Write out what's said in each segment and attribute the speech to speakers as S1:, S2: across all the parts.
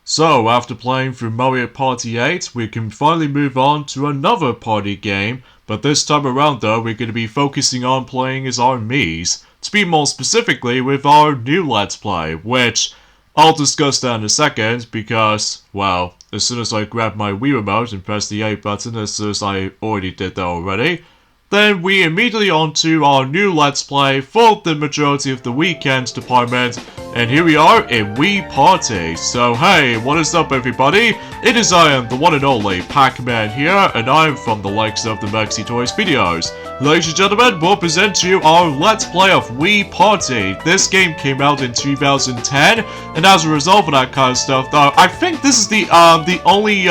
S1: So, after playing through Mario Party 8, we can finally move on to another party game, but this time around though, we're going to be focusing on playing as our Miis. To be more specifically, with our new Let's Play, which I'll discuss that in a second, because, well, as soon as I grab my Wii Remote and press the A button, as soon as I already did that already, then we immediately on to our new Let's Play for the majority of the weekend department, and here we are in Wii Party. So hey, what is up everybody? It is I am the one and only Pac-Man here, and I am from the likes of the Maxi Toys videos. Ladies and gentlemen, we'll present to you our Let's Play of Wii Party. This game came out in 2010, and as a result of that kind of stuff though, I think this is the only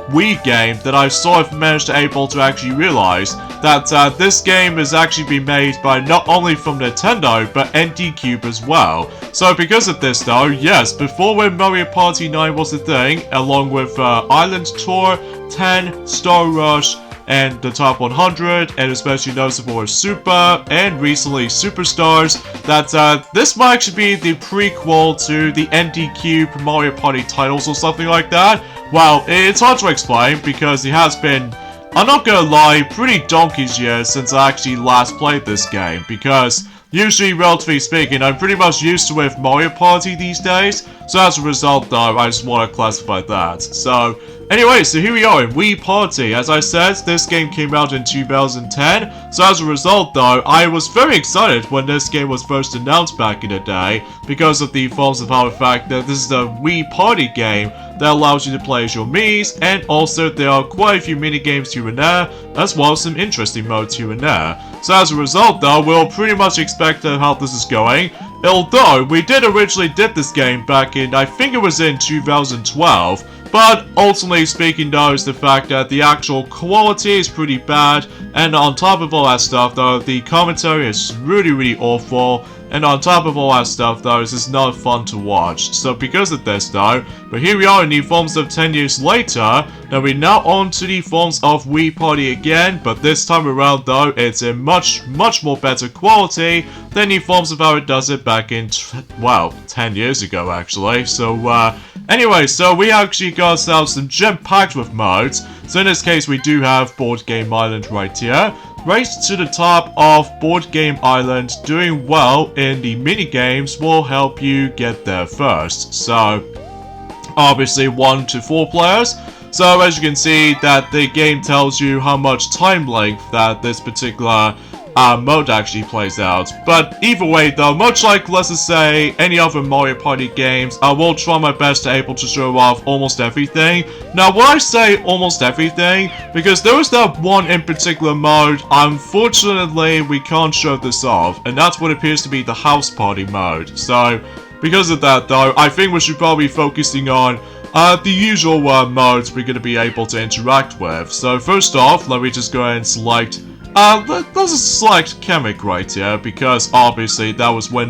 S1: Wii game that I sort of managed to able to actually realize that this game has actually been made by not only from Nintendo, but NT as well. So because of this though, yes, before when Mario Party 9 was a thing, along with Island Tour, 10, Star Rush, and the Top 100, and especially noticeable with Super, and recently Superstars, that this might actually be the prequel to the NT Mario Party titles or something like that. Well, it's hard to explain because it has been, I'm not gonna lie, pretty donkey's years since I actually last played this game, because usually, relatively speaking, I'm pretty much used to with Mario Party these days, so as a result though, I just want to classify that. So, anyway, so here we are in Wii Party. As I said, this game came out in 2010, so as a result though, I was very excited when this game was first announced back in the day, because of the forms of how the fact that this is a Wii Party game that allows you to play as your Miis, and also there are quite a few mini-games here and there, as well as some interesting modes here and there. So as a result though, we'll pretty much expect how this is going, although we did originally did this game back in, I think it was in 2012, but ultimately speaking though, is the fact that the actual quality is pretty bad, and on top of all that stuff though, the commentary is really awful, and on top of all that stuff though, it's just not fun to watch. So because of this though, but here we are in the forms of 10 years later, now we're now on to the forms of Wii Party again, but this time around though, it's in much more better quality than the forms of how it does it back in, well, 10 years ago actually. So anyway, so we actually got ourselves some gem-packed with modes. So in this case, we do have Board Game Island right here. Right to the top of Board Game Island, doing well in the mini-games will help you get there first. So, obviously 1 to 4 players. So as you can see that the game tells you how much time length that this particular mode actually plays out. But either way though, much like let's just say any other Mario Party games, I will try my best to able to show off almost everything. Now when I say almost everything, because there is that one in particular mode, unfortunately we can't show this off, and that's what appears to be the house party mode. So because of that though, I think we should probably be focusing on the usual modes we're going to be able to interact with. So first off, let me just go ahead and select let's just select Kamek right here, because obviously that was when,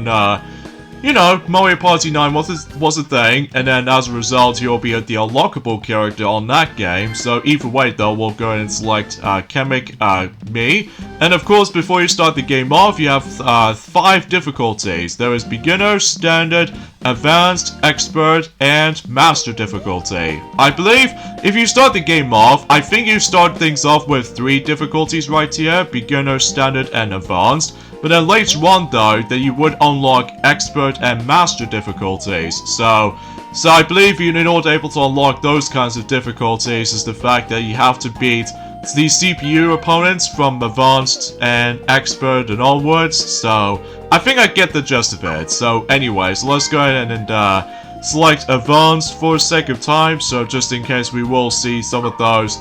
S1: you know, Mario Party 9 was a thing, and then as a result, you'll be the unlockable character on that game. So either way though, we'll go ahead and select Kamek me. And of course, before you start the game off, you have 5 difficulties. There is Beginner, Standard, Advanced, Expert, and Master difficulty. I believe if you start the game off, I think you start things off with 3 difficulties right here, Beginner, Standard, and Advanced. But then later on though, that you would unlock Expert and Master difficulties. So I believe in order able to unlock those kinds of difficulties is the fact that you have to beat the CPU opponents from Advanced and Expert and onwards. So I think I get the gist of it. So anyways, let's go ahead and select Advanced for the sake of time. So just in case we will see some of those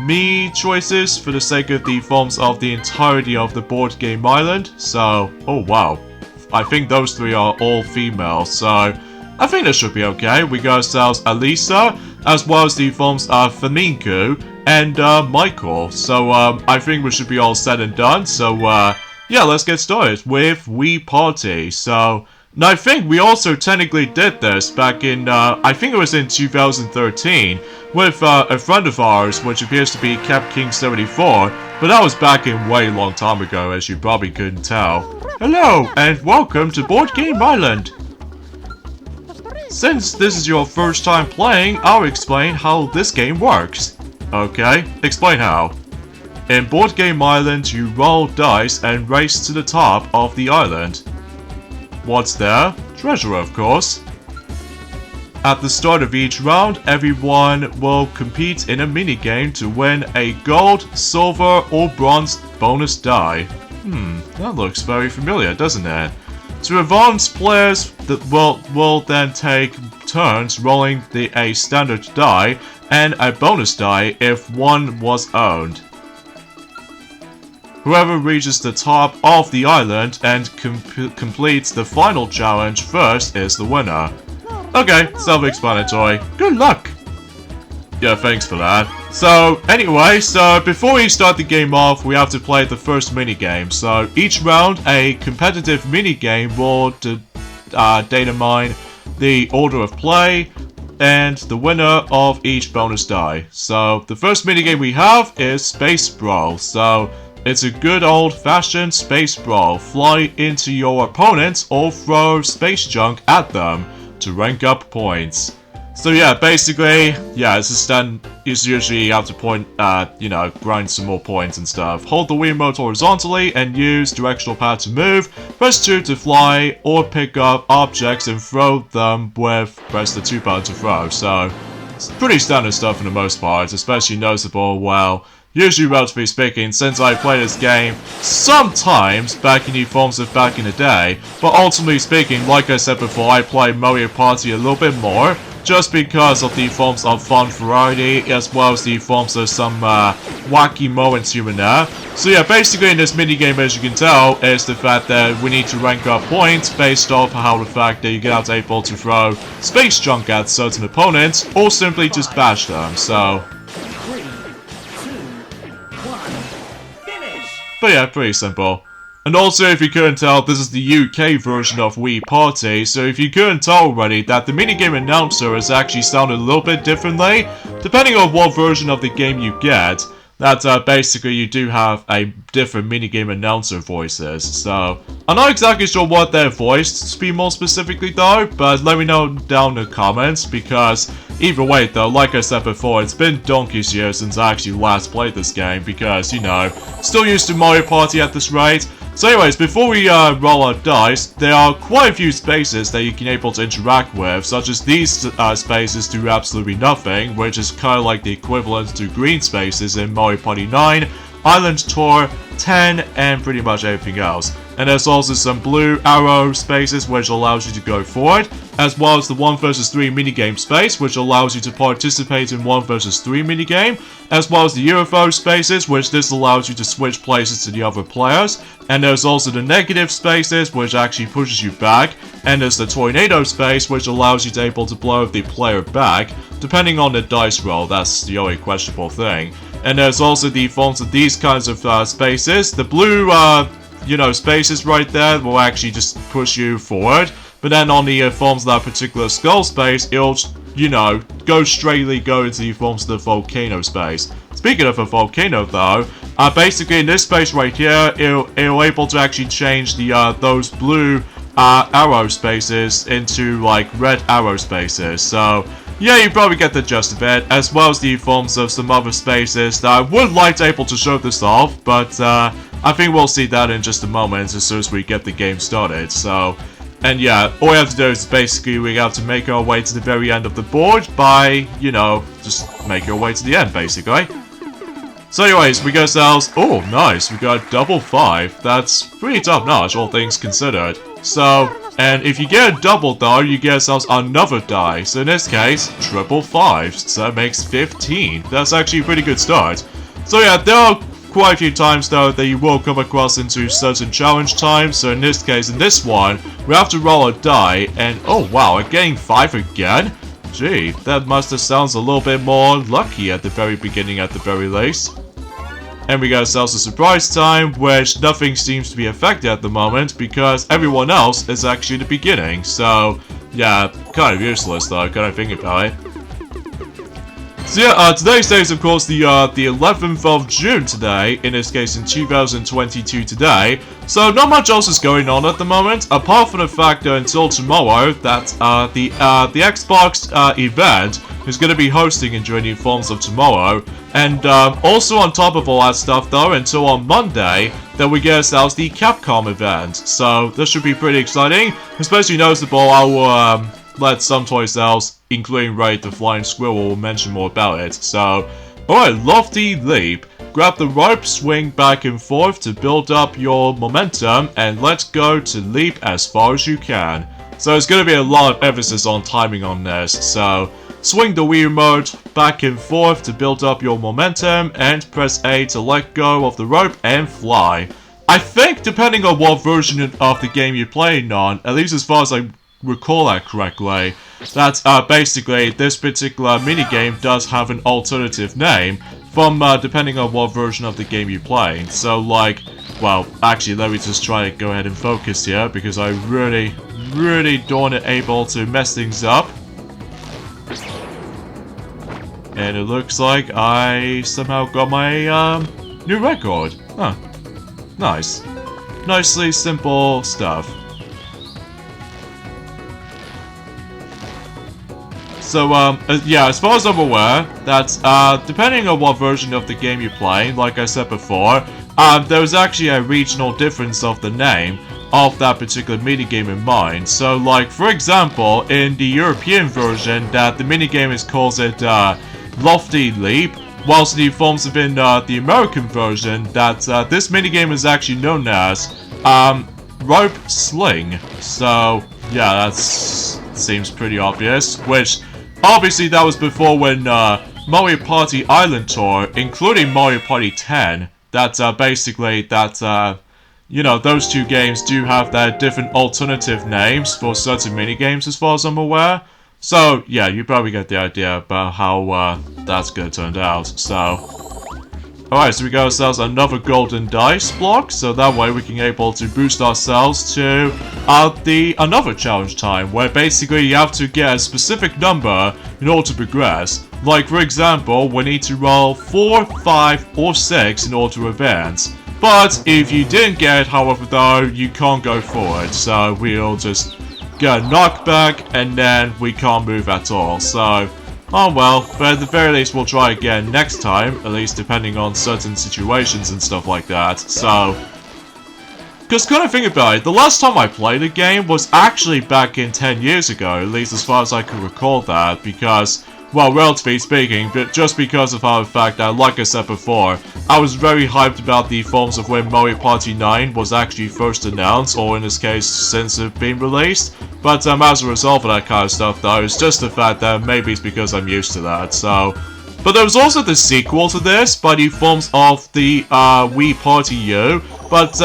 S1: me choices for the sake of the forms of the entirety of the Board Game Island. So, oh wow, I think those 3 are all female, so I think this should be okay. We got ourselves Alisa, as well as the forms of Flamenco and Michael. So I think we should be all said and done. So yeah, let's get started with Wii Party. So Now I think we also technically did this back in, I think it was in 2013, with a friend of ours, which appears to be CapKing74, but that was back in way long time ago, as you probably couldn't tell. Hello, and welcome to Board Game Island! Since this is your first time playing, I'll explain how this game works. Okay, explain how. In Board Game Island, you roll dice and race to the top of the island. What's there? Treasure, of course. At the start of each round, everyone will compete in a minigame to win a gold, silver, or bronze bonus die. That looks very familiar, doesn't it? To advance, players that will then take turns rolling a standard die and a bonus die if one was owned. Whoever reaches the top of the island and completes the final challenge first is the winner. Okay, self-explanatory. Good luck! Yeah, thanks for that. So, anyway, before we start the game off, we have to play the first minigame. So, each round, a competitive minigame will data mine the order of play and the winner of each bonus die. So, the first minigame we have is Space Brawl. So, it's a good old-fashioned space brawl. Fly into your opponents or throw space junk at them to rank up points. So yeah, basically, yeah, it's usually you have to grind some more points and stuff. Hold the Wii remote horizontally and use directional pad to move. Press 2 to fly or pick up objects and throw them with press the 2 button to throw. So, it's pretty standard stuff for the most part, especially noticeable, well, usually, relatively speaking, since I play this game sometimes back in the forms of back in the day, but ultimately speaking, like I said before, I play Mario Party a little bit more, just because of the forms of fun variety, as well as the forms of some wacky moments here and there. So yeah, basically in this minigame, as you can tell, is the fact that we need to rank up points based off how the fact that you get able to throw space junk at certain opponents, or simply just bash them, so... But yeah, pretty simple. And also, if you couldn't tell, this is the UK version of Wii Party, so if you couldn't tell already, that the minigame announcer is actually sounded a little bit differently, depending on what version of the game you get, that basically you do have a different minigame announcer voices, so... I'm not exactly sure what they're voiced to be more specifically though, but let me know down in the comments, because either way though, like I said before, it's been donkey's years since I actually last played this game, because, you know, still used to Mario Party at this rate. So anyways, before we roll our dice, there are quite a few spaces that you can able to interact with, such as these spaces do absolutely nothing, which is kind of like the equivalent to green spaces in Mario Party 9, Island Tour, 10, and pretty much everything else. And there's also some blue arrow spaces which allows you to go forward, as well as the 1 vs 3 minigame space which allows you to participate in 1 vs 3 minigame, as well as the UFO spaces which this allows you to switch places to the other players, and there's also the negative spaces which actually pushes you back, and there's the tornado space which allows you to able to blow the player back, depending on the dice roll, that's the only questionable thing. And there's also the forms of these kinds of spaces. The blue spaces right there will actually just push you forward. But then on the forms of that particular skull space, it'll, go straightly go into the forms of the volcano space. Speaking of a volcano though, basically in this space right here, it'll able to actually change the those blue arrow spaces into like red arrow spaces. So yeah, you probably get the gist of it, as well as the forms of some other spaces that I would like to able to show this off, but I think we'll see that in just a moment as soon as we get the game started. So, and yeah, all we have to do is basically we have to make our way to the very end of the board by, just make our way to the end basically. So anyways, we got ourselves, oh nice, we got double 5, that's pretty top notch all things considered. So, and if you get a double though, you get yourselves another die, so in this case, triple 5, so that makes 15, that's actually a pretty good start. So yeah, there are quite a few times though that you will come across into certain challenge times, so in this case, in this one, we have to roll a die, and oh wow, we're getting 5 again? Gee, that must have sounds a little bit more lucky at the very beginning at the very least. And we got ourselves a surprise time, which nothing seems to be affected at the moment because everyone else is actually the beginning. So, yeah, kind of useless though, kind of think about it. So yeah, today's day is of course the 11th of June today, in this case in 2022 today, so not much else is going on at the moment, apart from the fact that until tomorrow, that the Xbox event is going to be hosting and joining forms of tomorrow, and also on top of all that stuff though, until on Monday, then we get ourselves the Capcom event, so this should be pretty exciting, especially noticeable. I will let some toy sales, including Ray the Flying Squirrel, mention more about it. So, alright, Lofty Leap. Grab the rope, swing back and forth to build up your momentum, and let's go to leap as far as you can. So there's going to be a lot of emphasis on timing on this. So, swing the Wii remote back and forth to build up your momentum, and press A to let go of the rope and fly. I think, depending on what version of the game you're playing on, at least as far as I recall that correctly, that basically this particular minigame does have an alternative name from depending on what version of the game you play. So like, well, actually let me just try to go ahead and focus here because I really don't able to mess things up. And it looks like I somehow got my new record. Huh. Nice. Nicely simple stuff. So, yeah, as far as I'm aware, that's, depending on what version of the game you play, like I said before, there's actually a regional difference of the name of that particular minigame in mind. So, like, for example, in the European version, that the minigame is called Lofty Leap, whilst in the forms within the American version, that this minigame is actually known as Rope Sling. So, yeah, that seems pretty obvious, which obviously that was before when Mario Party Island Tour, including Mario Party 10, that basically that, you know, those two games do have their different alternative names for certain minigames as far as I'm aware. So, yeah, you probably get the idea about how that's gonna turn out, so. Alright, so we got ourselves another golden dice block, so that way we can able to boost ourselves to another challenge time, where basically you have to get a specific number in order to progress. Like, for example, we need to roll 4, 5, or 6 in order to advance. But if you didn't get it, however, though, you can't go forward, so we'll just get a knockback, and then we can't move at all, so. Oh well, but at the very least we'll try again next time, at least depending on certain situations and stuff like that, so. Because kind of think about it, the last time I played a game was actually back in 10 years ago, at least as far as I can recall that, because, well, relatively speaking, but just because of the fact that, like I said before, I was very hyped about the forms of when Mario Party 9 was actually first announced, or in this case, since it's been released. But as a result of that kind of stuff, though, it's just the fact that maybe it's because I'm used to that, so. But there was also the sequel to this by the forms of the Wii Party U, but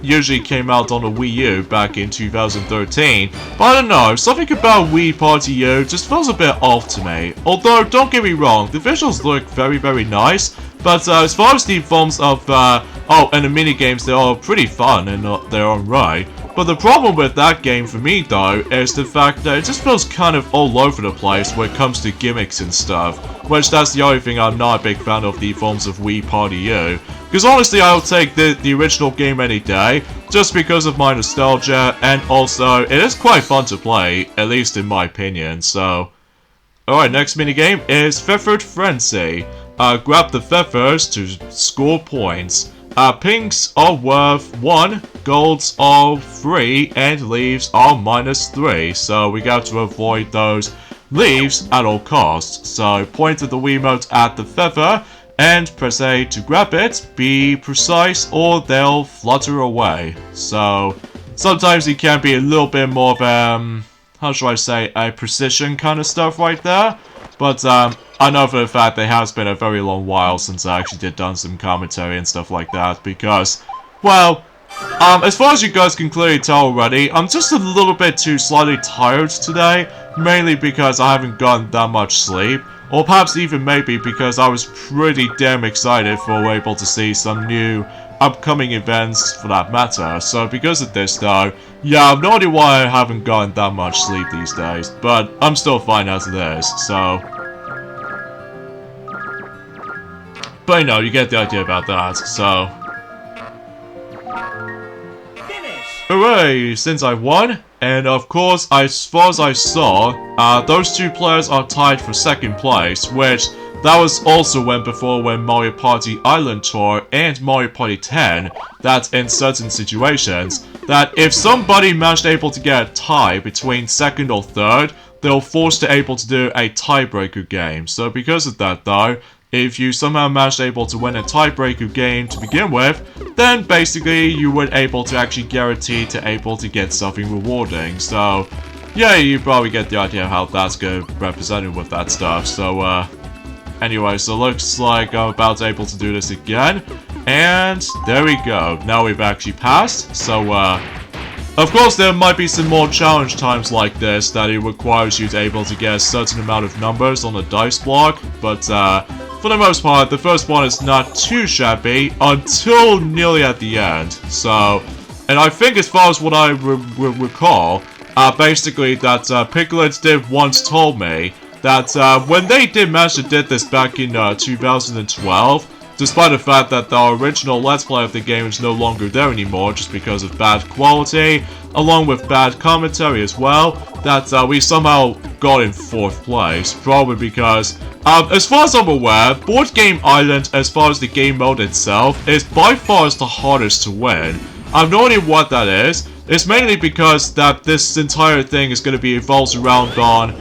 S1: usually came out on the Wii U back in 2013. But I don't know, something about Wii Party U just feels a bit off to me. Although, don't get me wrong, the visuals look very nice, but as far as the forms of, oh, and the minigames, they are pretty fun in their own right. But the problem with that game for me, though, is the fact that it just feels kind of all over the place when it comes to gimmicks and stuff. Which, that's the only thing I'm not a big fan of the forms of Wii Party U. Because honestly, I'll take the original game any day, just because of my nostalgia, and also, it is quite fun to play, at least in my opinion, so. Alright, next minigame is Feathered Frenzy. Grab the feathers to score points. Pinks are worth 1, golds are 3, and leaves are -3. So we got to avoid those leaves at all costs. So point at the Wiimote at the feather and press A to grab it. Be precise or they'll flutter away. So sometimes it can be a little bit more of how should I say, a precision kind of stuff right there. But I know for a fact it has been a very long while since I actually done some commentary and stuff like that, because, well, as far as you guys can clearly tell already, I'm just a little bit too slightly tired today, mainly because I haven't gotten that much sleep. or perhaps even maybe because I was pretty damn excited for able to see some new upcoming events for that matter. So because of this though, yeah, I've no idea why I haven't gotten that much sleep these days, but I'm still fine as it is, so... But you know, you get the idea about that, so... Hooray! Since I won, and of course, as far as I saw, those two players are tied for second place, which that was also when Mario Party Island Tour and Mario Party 10, that in certain situations, that if somebody managed able to get a tie between second or third, they'll forced to able to do a tiebreaker game. So because of that though, if you somehow managed able to win a tiebreaker game to begin with, then basically you would able to actually guarantee to able to get something rewarding. So yeah, you probably get the idea of how that's going to be represented with that stuff. So anyway, so looks like I'm about to able to do this again. And there we go. Now we've actually passed. So of course, there might be some more challenge times like this that it requires you to able to get a certain amount of numbers on the dice block, but for the most part, the first one is not too shabby until nearly at the end. So, and I think as far as what I recall, basically that Piglet did once told me that when they did manage to did this back in 2012, despite the fact that the original Let's Play of the game is no longer there anymore just because of bad quality, along with bad commentary as well, that we somehow got in 4th place, probably because, as far as I'm aware, Board Game Island, as far as the game mode itself, is by far the hardest to win. I have no idea what that is. It's mainly because that this entire thing is going to be evolved around on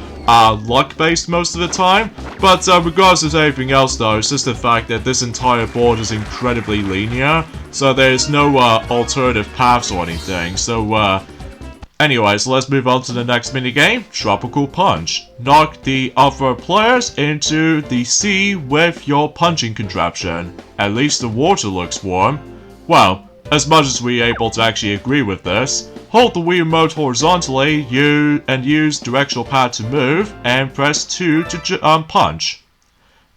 S1: luck-based most of the time, but regardless of everything else though, it's just the fact that this entire board is incredibly linear, so there's no alternative paths or anything. So anyways, let's move on to the next minigame, Tropical Punch. Knock the other players into the sea with your punching contraption. At least the water looks warm. Well, as much as we're able to actually agree with this. Hold the Wii Remote horizontally, and use directional pad to move, and press 2 to punch.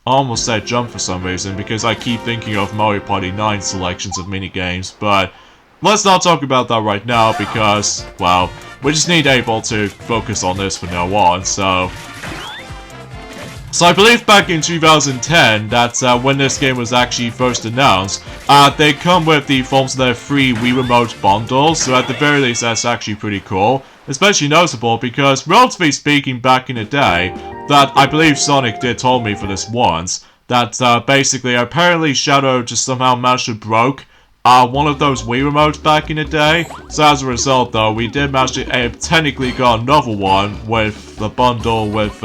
S1: I almost said jump for some reason, because I keep thinking of Mario Party 9 selections of minigames, but let's not talk about that right now, because, well, we just need able to focus on this from now on, so... So I believe back in 2010 that when this game was actually first announced, they come with the forms of their free Wii Remote bundles, so at the very least that's actually pretty cool. Especially noticeable because, relatively speaking, back in the day, that I believe Sonic did told me for this once, that basically apparently Shadow just somehow managed to broke one of those Wii Remotes back in the day. So as a result though, we did manage to technically got another one with the bundle with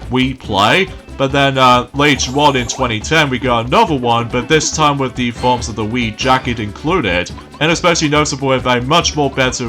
S1: Wii Play, but then later on in 2010 we got another one, but this time with the forms of the Wii jacket included, and especially noticeable with a much more better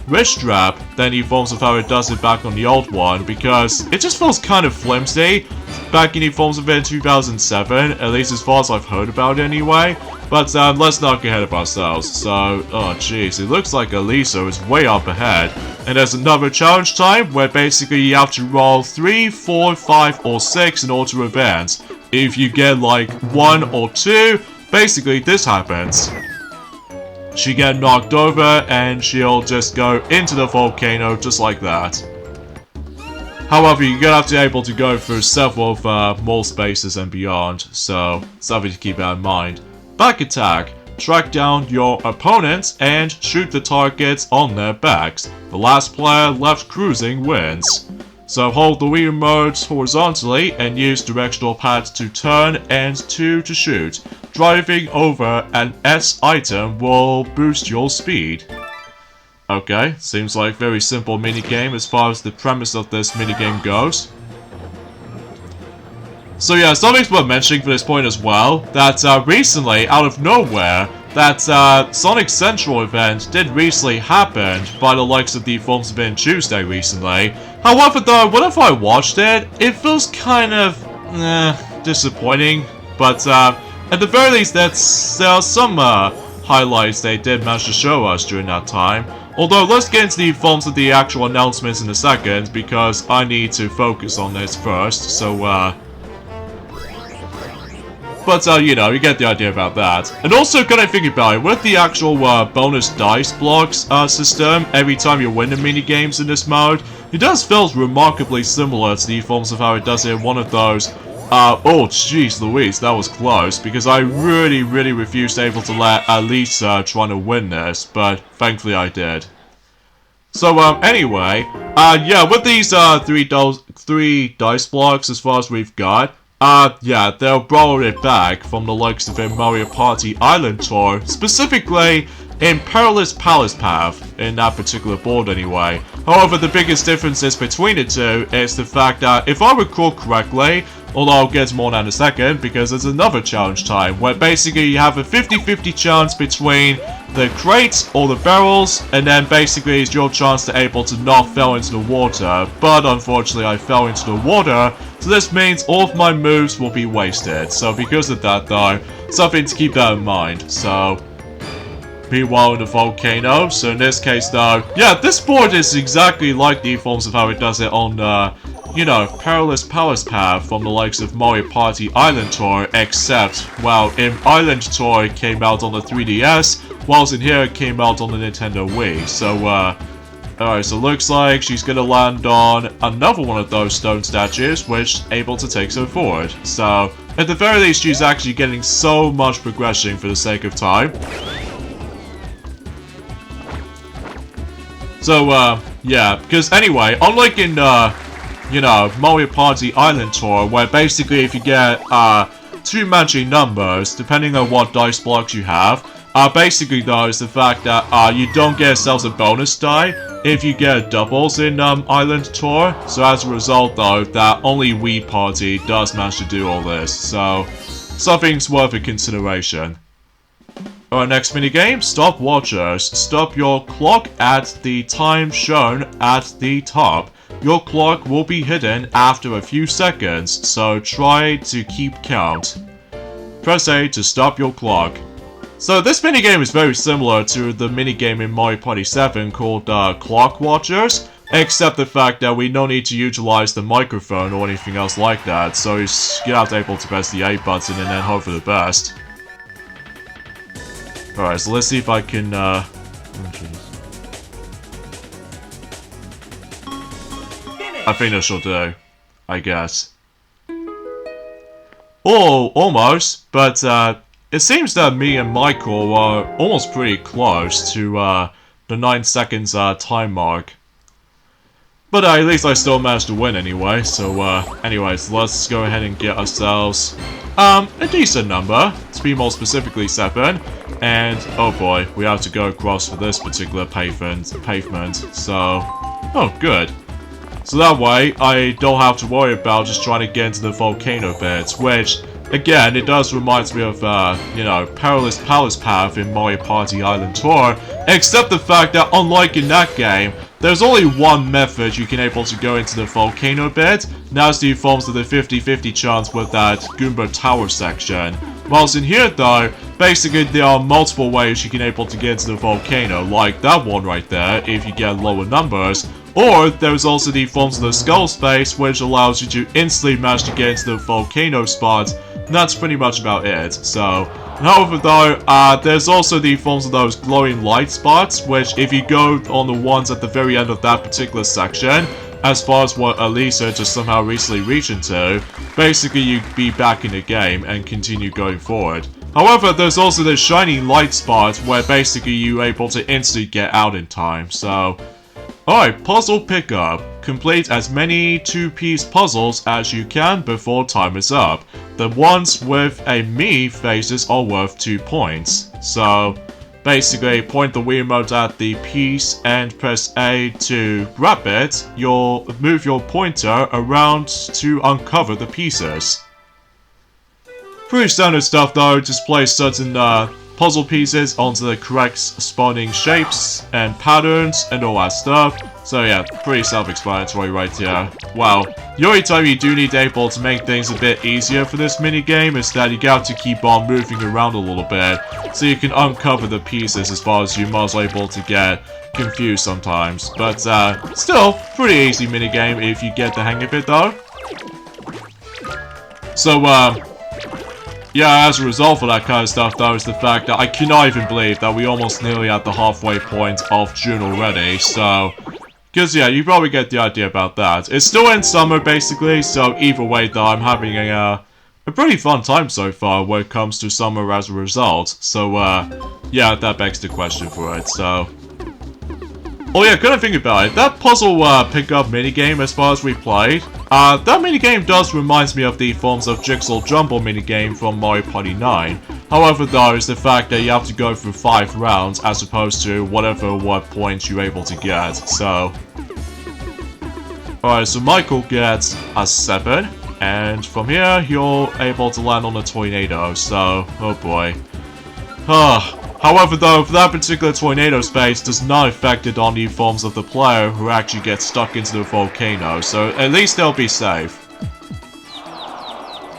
S1: wrist strap than the forms of how it does it back on the old one, because it just feels kind of flimsy back in the forms of it in 2007, at least as far as I've heard about it anyway. But let's not get ahead of ourselves. So, oh jeez, it looks like Elisa is way up ahead. And there's another challenge time where basically you have to roll 3, 4, 5, or 6 in order to advance. If you get like 1 or 2, basically this happens. She get knocked over and she'll just go into the volcano just like that. However, you're gonna have to be able to go through several more spaces and beyond, so something to keep in mind. Back attack. Track down your opponents and shoot the targets on their backs. The last player left cruising wins. So hold the Wii Remote horizontally and use directional pads to turn and 2 to shoot. Driving over an S item will boost your speed. Okay, seems like very simple minigame as far as the premise of this minigame goes. So yeah, something's worth mentioning for this point as well, that recently, out of nowhere, that Sonic Central event did recently happen by the likes of the Forms of It Tuesday recently. However though, whenever I watched it, it feels kind of disappointing, but at the very least there are some highlights they did manage to show us during that time. Although, let's get into the forms of the actual announcements in a second, because I need to focus on this first, so But, you know, you get the idea about that. And also, can I think about it, with the actual bonus dice blocks system, every time you win the minigames in this mode, it does feel remarkably similar to the forms of how it does in one of those. Oh, jeez Louise, that was close, because I really refused able to let Lisa try to win this, but thankfully I did. So, anyway, yeah, with these, three dice blocks as far as we've got, yeah, they'll borrow it back from the likes of a Mario Party Island Tour, specifically in Perilous Palace Path, in that particular board anyway. However, the biggest differences between the two is the fact that, if I recall correctly, although I'll get more in a second, because there's another challenge time, where basically you have a 50-50 chance between the crates or the barrels, and then basically it's your chance to able to not fall into the water. But unfortunately I fell into the water, so this means all of my moves will be wasted. So because of that though, something to keep that in mind. So, meanwhile in the volcano, so in this case though, yeah, this board is exactly like the forms of how it does it on you know, Perilous Palace Path from the likes of Mario Party Island Tour, except, well, in Island Tour it came out on the 3DS, whilst in here it came out on the Nintendo Wii. So, alright, so looks like she's gonna land on another one of those stone statues, which able to take her forward. So, at the very least, she's actually getting so much progression for the sake of time. So, yeah, because anyway, unlike in, you know, Mario Party Island Tour, where basically if you get, two matching numbers, depending on what dice blocks you have, basically though is the fact that, you don't get yourselves a bonus die if you get doubles in, Island Tour. So as a result though, that only Wii Party does manage to do all this, so something's worth a consideration. Our next minigame, Stop Watchers. Stop your clock at the time shown at the top. Your clock will be hidden after a few seconds, so try to keep count. Press A to stop your clock. So this minigame is very similar to the minigame in Mario Party 7 called Clock Watchers, except the fact that we don't need to utilize the microphone or anything else like that, so you're not able to press the A button and then hope for the best. Alright, so let's see if I can, oh, I think this will do, I guess. Oh, almost, but, it seems that me and Michael are almost pretty close to, the 9 seconds, time mark. But, at least I still managed to win anyway, so, anyways, let's go ahead and get ourselves, a decent number, to be more specifically 7. And, oh boy, we have to go across for this particular pavement, so, oh, good. So that way, I don't have to worry about just trying to get into the volcano bits, which, again, it does remind me of, you know, Perilous Palace Path in Mario Party Island Tour, except the fact that, unlike in that game, there's only one method you can able to go into the volcano bit, and that's the forms of the 50-50 chance with that Goomba Tower section. Whilst in here though, basically there are multiple ways you can able to get into the volcano, like that one right there, if you get lower numbers, or there's also the forms of the skull space, which allows you to instantly manage to get into the volcano spot, and that's pretty much about it. So, however though, there's also the forms of those glowing light spots, which if you go on the ones at the very end of that particular section, as far as what Elisa just somehow recently reached into, basically you'd be back in the game and continue going forward. However, there's also the shining light spot where basically you're able to instantly get out in time, so... Alright, puzzle pickup. Complete as many 2-piece puzzles as you can before time is up. The ones with a me faces are worth 2 points. So, basically, point the Wiimote at the piece and press A to grab it. You'll move your pointer around to uncover the pieces. Pretty standard stuff though, just place certain puzzle pieces onto the correct spawning shapes and patterns and all that stuff. So yeah, pretty self-explanatory right here. Wow, the only time you do need to able to make things a bit easier for this minigame is that you got to keep on moving around a little bit, so you can uncover the pieces as far as you must able to get confused sometimes. But still, pretty easy minigame if you get the hang of it though. So yeah, as a result of that kind of stuff, though, is the fact that I cannot even believe that we almost nearly at the halfway point of June already, so... Because, yeah, you probably get the idea about that. It's still in summer, basically, so either way, though, I'm having a pretty fun time so far when it comes to summer as a result. So, yeah, that begs the question for it, so... Oh yeah, couldn't think about it. That puzzle pick-up minigame as far as we played, that minigame does remind me of the forms of Jigsaw Jumble minigame from Mario Party 9. However, though, is the fact that you have to go through 5 rounds as opposed to what points you're able to get, so... Alright, so Michael gets a 7, and from here, you're able to land on a tornado, so... Oh boy. However, though, that particular tornado space does not affect it on the forms of the player who actually gets stuck into the volcano, so at least they'll be safe.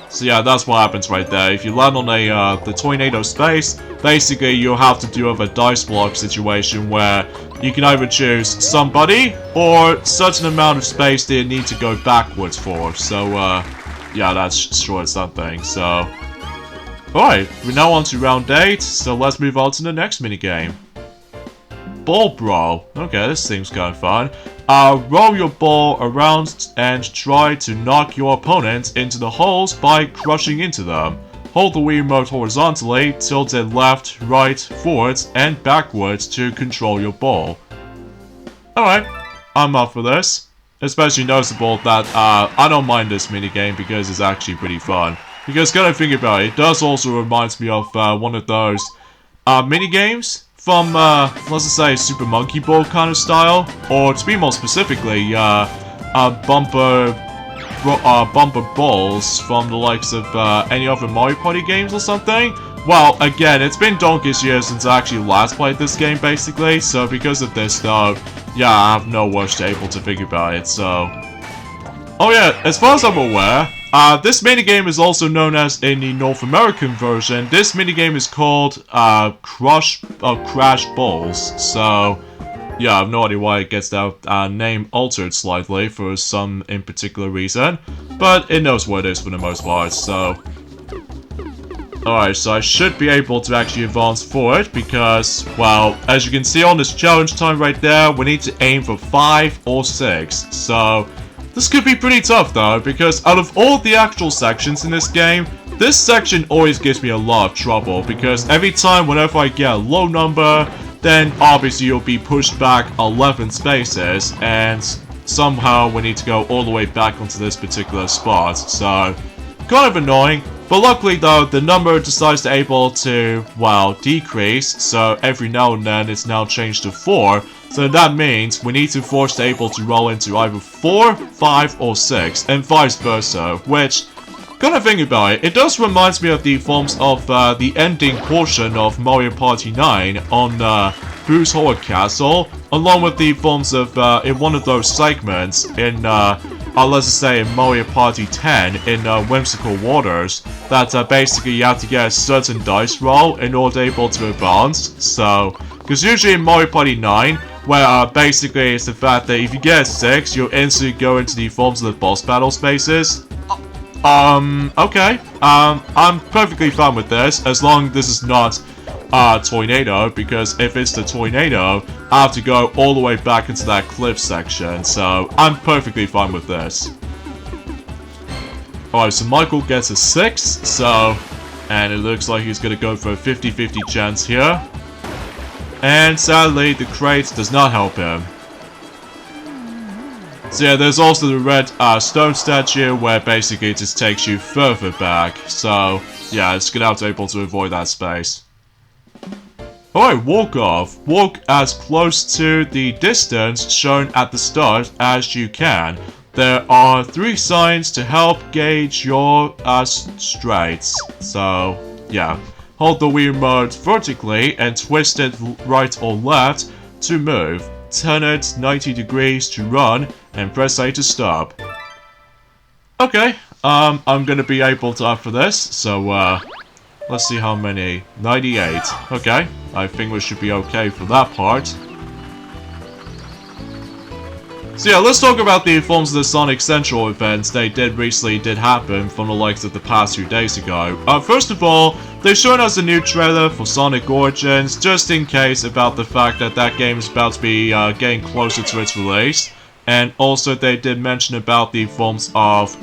S1: So yeah, that's what happens right there. If you land on the tornado space, basically you'll have to deal with a dice block situation where you can either choose somebody or a certain amount of space that you need to go backwards for. So yeah, that's sure something. So alright, we're now on to round 8, so let's move on to the next minigame. Ball Brawl. Okay, this seems kind of fun. Roll your ball around and try to knock your opponent into the holes by crushing into them. Hold the Wii remote horizontally, tilt it left, right, forwards, and backwards to control your ball. Alright, I'm up for this. Especially noticeable that I don't mind this minigame because it's actually pretty fun. Because kind of think about it, it does also remind me of one of those minigames from, let's just say, Super Monkey Ball kind of style, or to be more specifically, bumper balls from the likes of any other Mario Party games or something. Well, again, it's been donkey's years since I actually last played this game, basically, so because of this, though, yeah, I have no words to able to think about it, so... Oh yeah, as far as I'm aware, this minigame is also known as, in the North American version, this minigame is called Crash Balls. So, yeah, I have no idea why it gets that name altered slightly for some in particular reason. But it knows what it is for the most part, so... Alright, so I should be able to actually advance forward because, well, as you can see on this challenge time right there, we need to aim for 5 or 6. So... This could be pretty tough though, because out of all the actual sections in this game, this section always gives me a lot of trouble, because every time whenever I get a low number, then obviously you'll be pushed back 11 spaces, and somehow we need to go all the way back onto this particular spot, so kind of annoying. But luckily though, the number decides to able to, well, decrease, so every now and then it's now changed to 4. So that means we need to force the able to roll into either 4, 5, or 6, and vice versa, which, kind of think about it, it does remind me of the forms of the ending portion of Mario Party 9 on Boo's Horror Castle, along with the forms of, in one of those segments in, let's just say in Mario Party 10 in Whimsical Waters, that basically you have to get a certain dice roll in order to able to advance, so, because usually in Mario Party 9, where basically it's the fact that if you get a 6, you'll instantly go into the forms of the boss battle spaces. Okay. I'm perfectly fine with this, as long as this is not tornado, because if it's the tornado, I have to go all the way back into that cliff section, so I'm perfectly fine with this. Alright, so Michael gets a 6, so, and it looks like he's gonna go for a 50-50 chance here. And sadly, the crate does not help him. So yeah, there's also the red stone statue where basically it just takes you further back. So yeah, it's gonna have to be able to avoid that space. Alright, walk off. Walk as close to the distance shown at the start as you can. There are 3 signs to help gauge your strides. So yeah. Hold the Wii remote vertically and twist it right or left to move. Turn it 90 degrees to run and press A to stop. Okay, I'm gonna be able to after this, so let's see how many. 98. Okay, I think we should be okay for that part. So yeah, let's talk about the forms of the Sonic Central events they recently did happen from the likes of the past few days ago. First of all, they've shown us a new trailer for Sonic Origins, just in case about the fact that that game is about to be getting closer to its release. And also they did mention about the forms of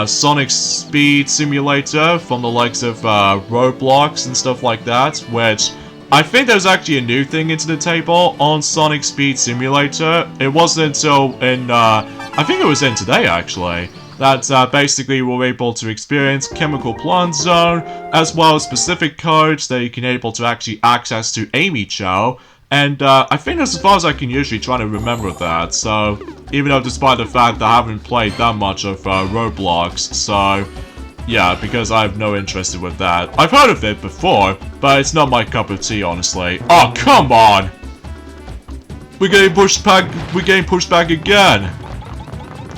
S1: Sonic Speed Simulator from the likes of Roblox and stuff like that, which I think there's actually a new thing into the table on Sonic Speed Simulator. It wasn't until I think it was in today actually, that basically we're able to experience Chemical Plant Zone, as well as specific codes that you can able to actually access to Amy Cho. And I think that's as far as I can usually try to remember that, so even though despite the fact that I haven't played that much of Roblox, so yeah, because I have no interest with that. I've heard of it before, but it's not my cup of tea, honestly. Oh, come on! We're getting pushed back again!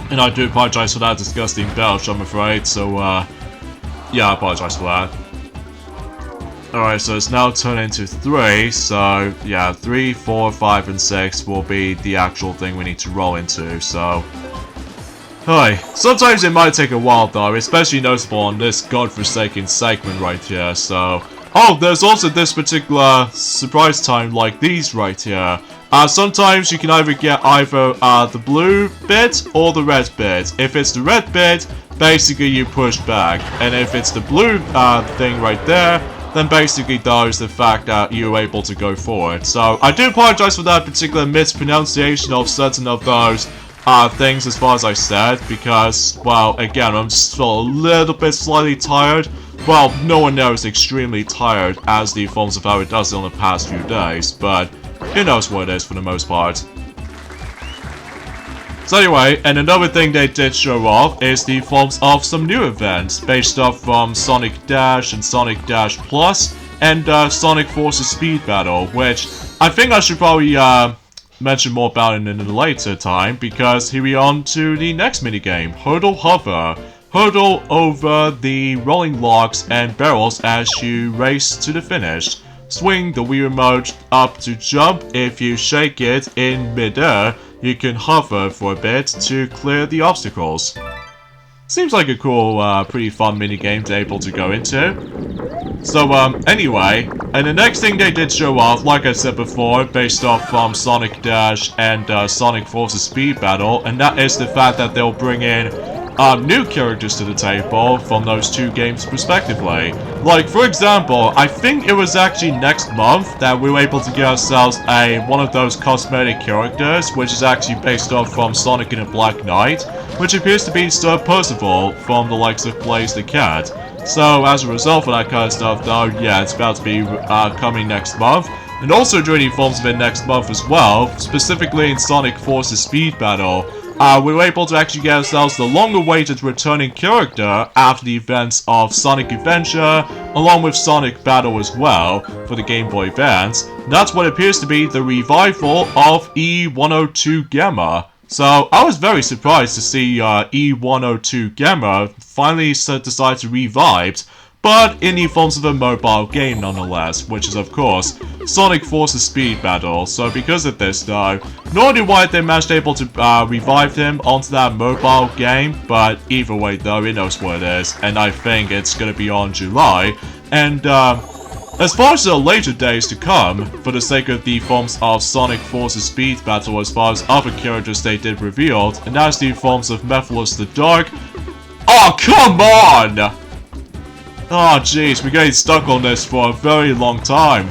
S1: And I do apologize for that disgusting belch, I'm afraid, so, yeah, I apologize for that. Alright, so it's now turned into 3, so, yeah, 3, 4, 5, and 6 will be the actual thing we need to roll into, so... Hi. Sometimes it might take a while though, especially noticeable on this godforsaken segment right here, so... Oh, there's also this particular surprise time like these right here. Sometimes you can either get the blue bit or the red bit. If it's the red bit, basically you push back. And if it's the blue thing right there, then basically that is the fact that you're able to go forward. So I do apologize for that particular mispronunciation of certain of those things as far as I said, because, well, again, I'm still a little bit slightly tired. Well, no one there is extremely tired as the forms of how it does in the past few days, but who knows what it is for the most part. So anyway, and another thing they did show off is the forms of some new events based off from Sonic Dash and Sonic Dash Plus and Sonic Forces Speed Battle, which I think I should probably mention more about it in a later time, because here we are on to the next minigame, Hurdle Hover. Hurdle over the rolling logs and barrels as you race to the finish. Swing the Wii Remote up to jump. If you shake it in midair, you can hover for a bit to clear the obstacles. Seems like a cool, pretty fun minigame to able to go into. So, anyway, and the next thing they did show off, like I said before, based off from Sonic Dash and Sonic Forces Speed Battle, and that is the fact that they'll bring in new characters to the table from those two games respectively. Like, for example, I think it was actually next month that we were able to get ourselves one of those cosmetic characters, which is actually based off from Sonic and the Black Knight, which appears to be Sir Percival from the likes of Blaze the Cat. So, as a result of that kind of stuff, though, yeah, it's about to be coming next month. And also joining forms of it next month as well, specifically in Sonic Forces Speed Battle, we were able to actually get ourselves the long-awaited returning character after the events of Sonic Adventure, along with Sonic Battle as well, for the Game Boy Advance. And that's what appears to be the revival of E102 Gamma. So, I was very surprised to see E102 Gamma finally decide to revive, but in the forms of a mobile game nonetheless, which is of course Sonic Forces Speed Battle. So because of this though, not only why they managed able to revive him onto that mobile game, but either way though, it knows what it is, and I think it's gonna be on July. And as far as the later days to come, for the sake of the forms of Sonic Forces Speed Battle as far as other characters they did revealed, and that's the forms of Mephiles the Dark. Oh, come on! Oh, jeez, we're getting stuck on this for a very long time.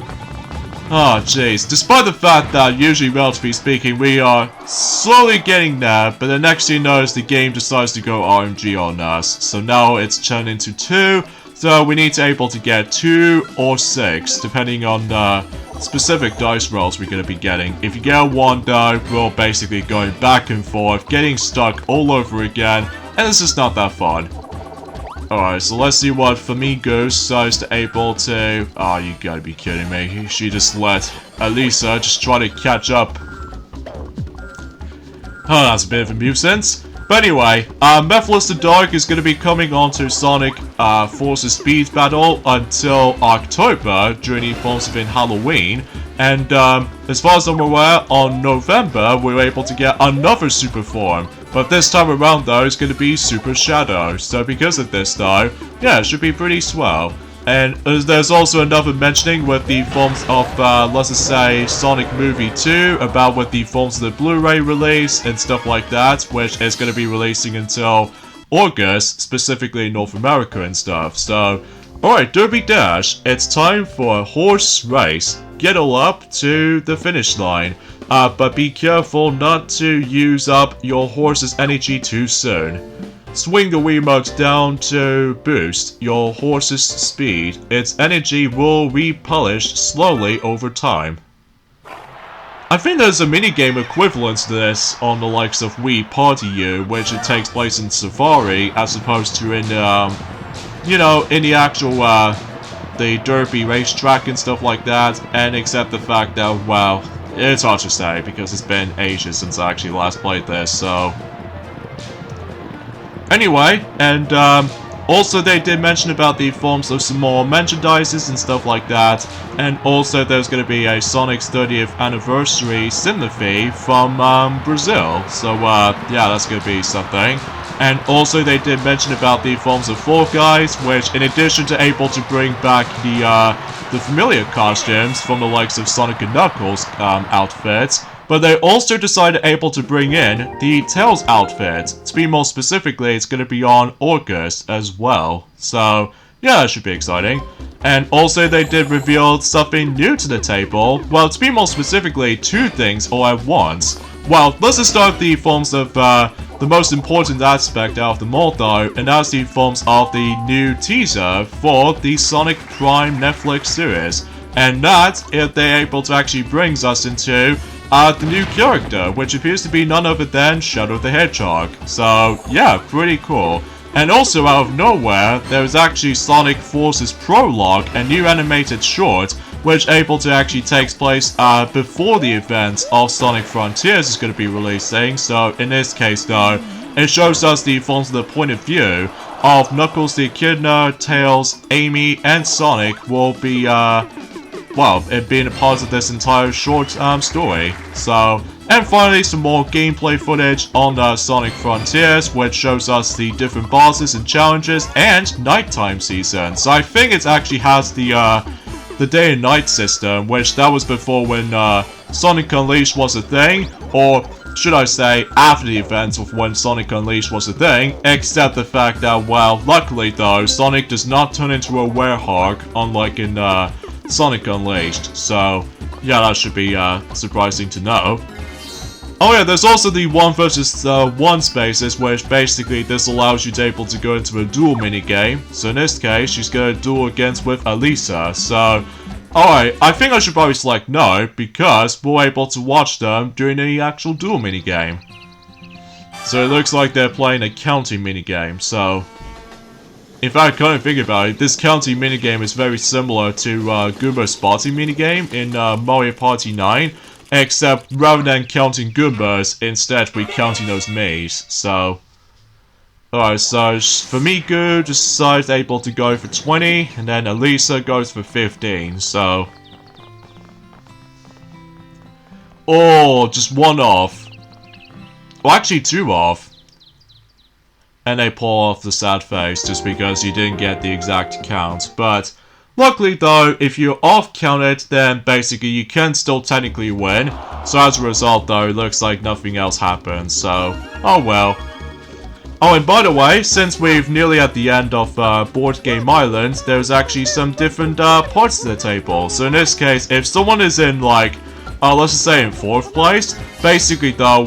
S1: Oh, jeez. Despite the fact that, usually, relatively speaking, we are slowly getting there, but the next thing you know is the game decides to go RNG on us. So now it's turned into 2, so we need to able to get 2 or 6, depending on the specific dice rolls we're going to be getting. If you get a 1 though, we're basically going back and forth, getting stuck all over again, and it's just not that fun. Alright, so let's see what Flamingo decides to able to... Oh, you gotta be kidding me. She just let Elisa just try to catch up. Oh, that's a bit of a nuisance. But anyway, Mephiles the Dark is going to be coming onto Sonic Forces Speed Battle until October, during the forms of in Halloween. And as far as I'm aware, on November, we were able to get another super form. But this time around, though, it's going to be Super Shadow. So because of this, though, yeah, it should be pretty swell. And there's also another mentioning with the forms of, let's just say, Sonic Movie 2, about with the forms of the Blu-ray release and stuff like that, which is going to be releasing until August, specifically in North America and stuff. So, alright, Derby Dash, it's time for a horse race. Get all up to the finish line, but be careful not to use up your horse's energy too soon. Swing the Wiimote down to boost your horse's speed. Its energy will replenish slowly over time. I think there's a minigame equivalent to this on the likes of Wii Party U, which it takes place in Safari as opposed to in, you know, in the actual, the Derby racetrack and stuff like that, and except the fact that, well, it's hard to say because it's been ages since I actually last played this, so... Anyway, and also they did mention about the forms of some more merchandises and stuff like that, and also there's going to be a Sonic's 30th anniversary sympathy from Brazil, so yeah, that's going to be something. And also they did mention about the forms of Fall Guys, which in addition to able to bring back the familiar costumes from the likes of Sonic and Knuckles outfits, but they also decided able to bring in the Tails outfit. To be more specifically, it's going to be on August as well. So, yeah, that should be exciting. And also they did reveal something new to the table. Well, to be more specifically, two things all at once. Well, let's just start with the forms of the most important aspect out of them all though, and that's the forms of the new teaser for the Sonic Prime Netflix series. And that, if they're able to actually brings us into the new character, which appears to be none other than Shadow the Hedgehog. So, yeah, pretty cool. And also, out of nowhere, there is actually Sonic Forces Prologue, a new animated short, which able to actually takes place before the event of Sonic Frontiers is going to be releasing. So, in this case, though, it shows us the forms of the point of view of Knuckles the Echidna, Tails, Amy, and Sonic will be, well, it being a part of this entire short story. So, and finally some more gameplay footage on Sonic Frontiers, which shows us the different bosses and challenges and nighttime season. So I think it actually has the day and night system, which that was before when Sonic Unleashed was a thing, or should I say after the events of when Sonic Unleashed was a thing, except the fact that, well, luckily though, Sonic does not turn into a werehog, unlike in Sonic Unleashed, so yeah, that should be surprising to know. Oh yeah, there's also the 1 versus 1 spaces, which basically this allows you to able to go into a duel minigame. So in this case, she's going to duel against with Alisa, so... Alright, I think I should probably select no, because we're able to watch them during the actual duel minigame. So it looks like they're playing a counting minigame, so... In fact, kind of think about it, this counting minigame is very similar to Goomba's spotting minigame in Mario Party 9, except rather than counting Goombas, instead we're counting those Miis, so... Alright, so for Miku, decides able to go for 20, and then Alisa goes for 15, so... Oh, just one off. Well, actually 2 off. And they pull off the sad face just because you didn't get the exact count. But luckily though, if you're off counted, then basically you can still technically win. So as a result though, it looks like nothing else happened. So, oh well. Oh, and by the way, since we're nearly at the end of Board Game Island, there's actually some different parts to the table. So in this case, if someone is in like, let's just say in 4th place, basically though,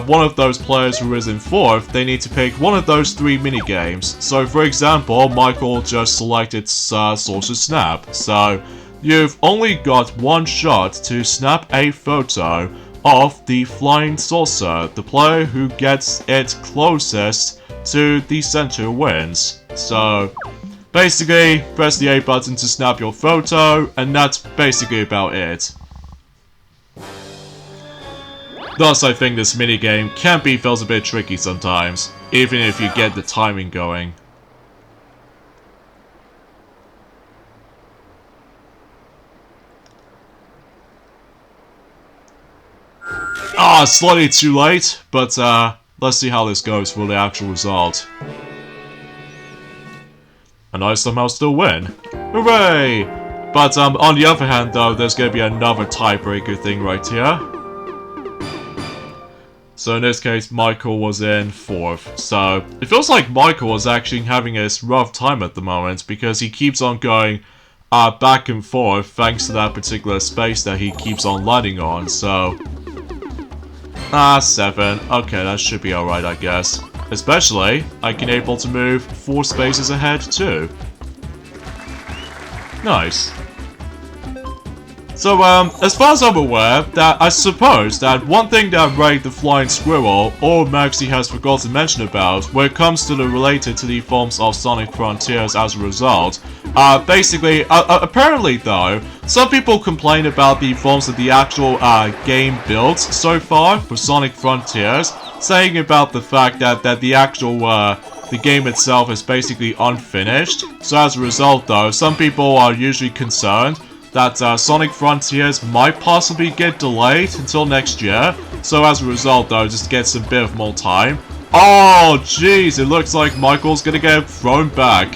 S1: one of those players who is in 4th, they need to pick one of those 3 minigames. So for example, Michael just selected Saucer Snap, so you've only got 1 shot to snap a photo of the flying saucer. The player who gets it closest to the center wins. So basically, press the A button to snap your photo, and that's basically about it. Thus, I think this minigame can be feels a bit tricky sometimes, even if you get the timing going. Slightly too late, but let's see how this goes for the actual result. And I somehow still win. Hooray! But on the other hand though, there's gonna be another tiebreaker thing right here. So in this case, Michael was in 4th. So it feels like Michael is actually having a rough time at the moment because he keeps on going back and forth thanks to that particular space that he keeps on landing on. So 7. Okay, that should be alright, I guess. Especially, I can able to move 4 spaces ahead too. Nice. So, as far as I'm aware, that I suppose that one thing that Ray the Flying Squirrel or Maxie has forgotten to mention about when it comes to the related to the forms of Sonic Frontiers as a result, basically, apparently though, some people complain about the forms of the actual game builds so far for Sonic Frontiers, saying about the fact that the actual the game itself is basically unfinished. So as a result though, some people are usually concerned that Sonic Frontiers might possibly get delayed until next year. So as a result though, just get some bit of more time. Oh jeez, it looks like Michael's gonna get thrown back.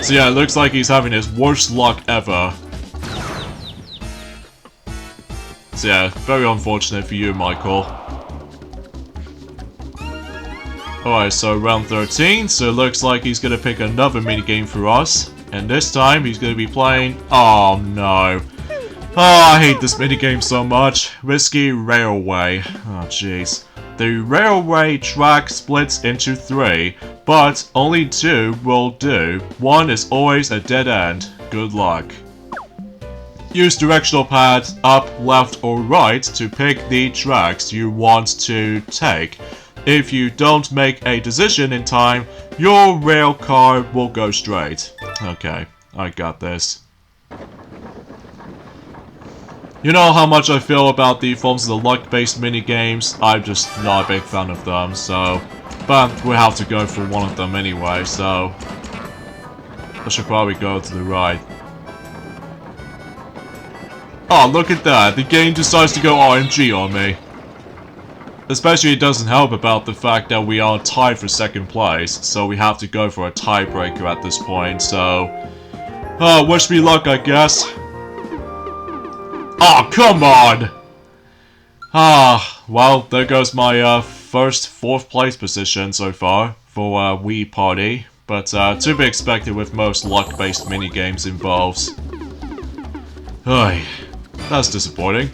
S1: So yeah, it looks like he's having his worst luck ever. So yeah, very unfortunate for you, Michael. Alright, so round 13, so it looks like he's gonna pick another minigame for us. And this time, he's gonna be playing... Oh no. Oh, I hate this minigame so much. Risky Railway. Oh jeez. The railway track splits into 3, but only 2 will do. 1 is always a dead end. Good luck. Use directional pad up, left, or right to pick the tracks you want to take. If you don't make a decision in time, your rail car will go straight. Okay, I got this. You know how much I feel about the forms of the luck-based minigames. I'm just not a big fan of them, so... But we have to go for one of them anyway, so... I should probably go to the right. Oh, look at that. The game decides to go RNG on me. Especially it doesn't help about the fact that we are tied for 2nd place, so we have to go for a tiebreaker at this point, so... wish me luck, I guess. Oh, come on! Well, there goes my first 4th place position so far for Wii Party, but to be expected with most luck-based minigames involves. That's disappointing.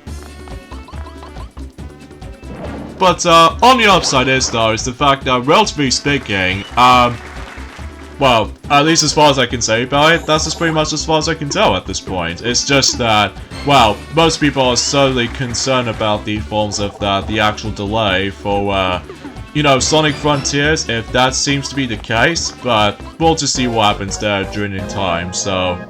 S1: But on the upside is the fact that, relatively speaking, well, at least as far as I can say about it, that's just pretty much as far as I can tell at this point. It's just that, well, most people are certainly concerned about the forms of the actual delay for, you know, Sonic Frontiers, if that seems to be the case, but we'll just see what happens there during the time, so...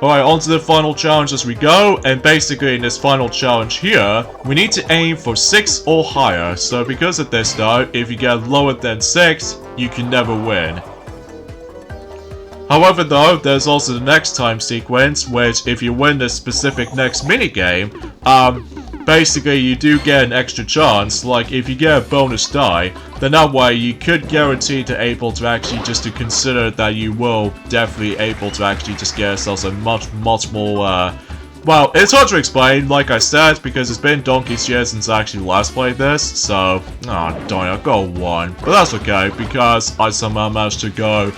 S1: Alright, on to the final challenge as we go, and basically in this final challenge here, we need to aim for 6 or higher, so because of this though, if you get lower than 6, you can never win. However though, there's also the next time sequence, which if you win this specific next minigame, basically you do get an extra chance. Like if you get a bonus die, then that way you could guarantee to able to actually just to consider that you will definitely able to actually just get yourselves a much more well, it's hard to explain, like I said, because it's been donkey's years since I actually last played this, so... Oh, darn it, I got 1. But that's okay, because I somehow managed to go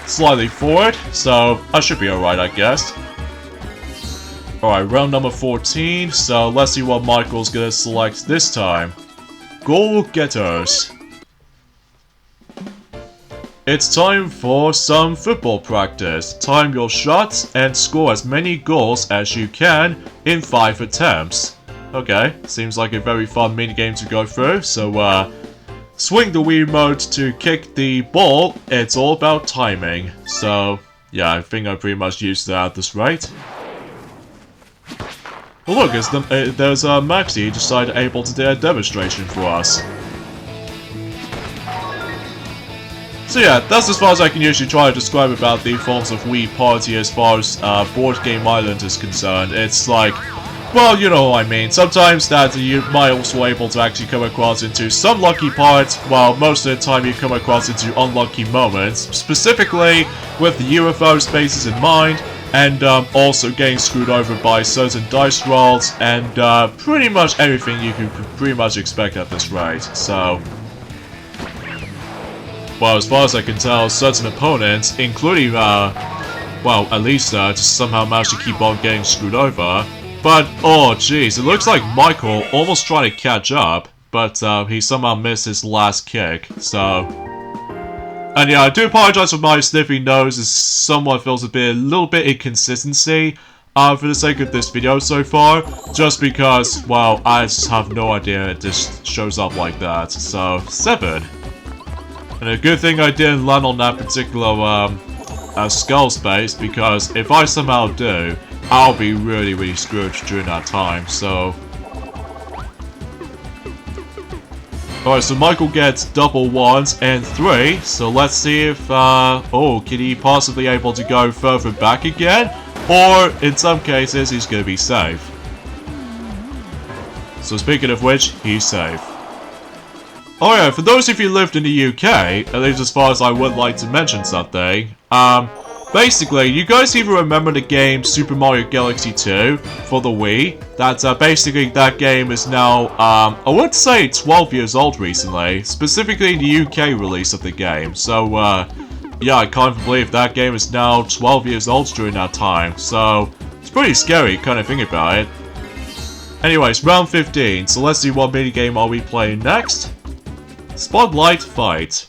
S1: slightly forward, so I should be alright, I guess. Alright, round number 14, so let's see what Michael's gonna select this time. Goal getters. It's time for some football practice. Time your shots and score as many goals as you can in 5 attempts. Okay, seems like a very fun minigame to go through, so swing the Wii remote to kick the ball. It's all about timing. So, yeah, I think I pretty much used that at this rate. Well look, there's Maxie decided able to do a demonstration for us. So yeah, that's as far as I can usually try to describe about the forms of Wii Party as far as Board Game Island is concerned. It's like, well, you know what I mean. Sometimes that you might also able to actually come across into some lucky parts, while most of the time you come across into unlucky moments, specifically with the UFO spaces in mind, and also getting screwed over by certain dice rolls, and pretty much everything you can pretty much expect at this rate, so... Well, as far as I can tell, certain opponents, including, well, at least just somehow managed to keep on getting screwed over. But, oh jeez, it looks like Michael almost trying to catch up, but he somehow missed his last kick, so... And yeah, I do apologize for my sniffy nose, it somewhat feels a little bit inconsistency for the sake of this video so far, just because, well, I just have no idea it just shows up like that, so 7. And a good thing I didn't land on that particular skull space, because if I somehow do, I'll be really screwed during that time, so... Alright, so Michael gets double 1s and 3, so let's see if, oh, can he possibly able to go further back again? Or, in some cases, he's gonna be safe. So speaking of which, he's safe. Oh yeah, for those of you who lived in the UK, at least as far as I would like to mention something, basically, you guys even remember the game Super Mario Galaxy 2 for the Wii? Basically, that game is now, I would say 12 years old recently, specifically the UK release of the game, so, yeah, I can't believe that game is now 12 years old during that time, so, it's pretty scary, kind of think about it. Anyways, round 15, so let's see what minigame are we playing next. Spotlight Fight.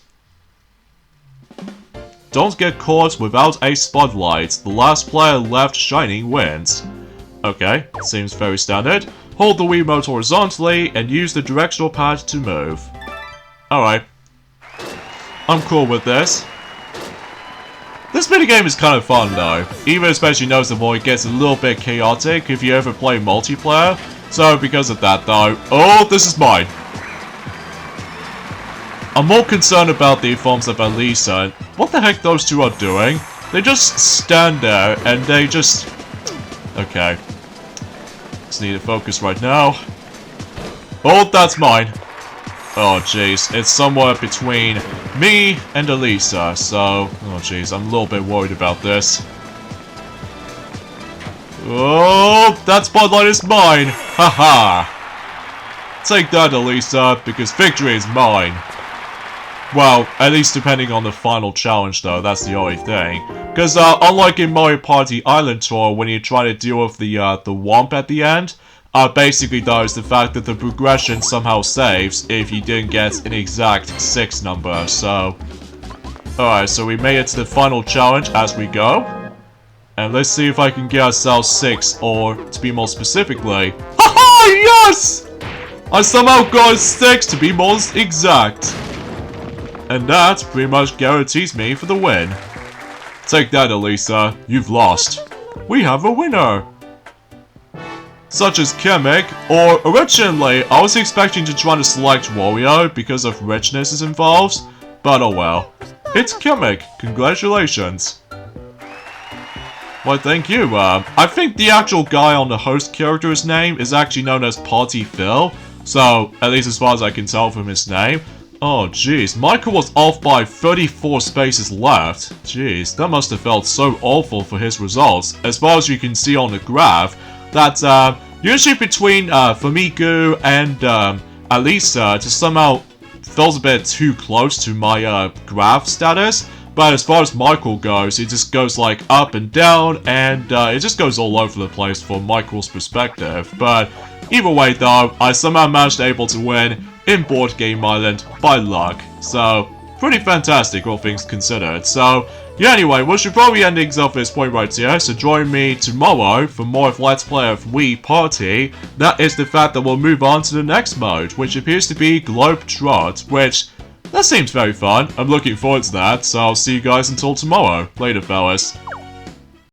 S1: Don't get caught without a spotlight. The last player left shining wins. Okay, seems very standard. Hold the Wiimote horizontally and use the directional pad to move. Alright. I'm cool with this. This minigame is kind of fun though, even especially noticeable it gets a little bit chaotic if you ever play multiplayer. So because of that though, oh, this is mine. I'm more concerned about the forms of Elisa. What the heck those two are doing? They just stand there and they just... Okay. Just need to focus right now. Oh, that's mine. Oh, jeez. It's somewhere between me and Elisa, so... Oh, jeez. I'm a little bit worried about this. Oh, that spotlight is mine! Haha! Take that, Elisa, because victory is mine. Well, at least depending on the final challenge though, that's the only thing. Because unlike in Mario Party Island Tour, when you try to deal with the womp at the end, basically though is the fact that the progression somehow saves if you didn't get an exact 6 number, so... Alright, so we made it to the final challenge as we go. And let's see if I can get ourselves 6, or to be more specifically... Haha, yes! I somehow got 6 to be more exact. And that pretty much guarantees me for the win. Take that, Elisa. You've lost. We have a winner. Such as Kamek, or originally, I was expecting to try to select Wario because of richness is involved, but oh well. It's Kamek. Congratulations. Why, thank you. I think the actual guy on the host character's name is actually known as Party Phil, so, at least as far as I can tell from his name. Oh jeez, Michael was off by 34 spaces left. Jeez, that must have felt so awful for his results. As far as you can see on the graph, that usually between Famigu and Alisa just somehow feels a bit too close to my graph status. But as far as Michael goes, it just goes like up and down, and it just goes all over the place from Michael's perspective. But either way though, I somehow managed able to win in Board Game Island by luck. So, pretty fantastic all things considered. So, yeah, anyway, we should probably end things off at this point right here. So join me tomorrow for more of Let's Play of Wii Party. That is the fact that we'll move on to the next mode, which appears to be Globetrot, which, that seems very fun. I'm looking forward to that, so I'll see you guys until tomorrow. Later, fellas.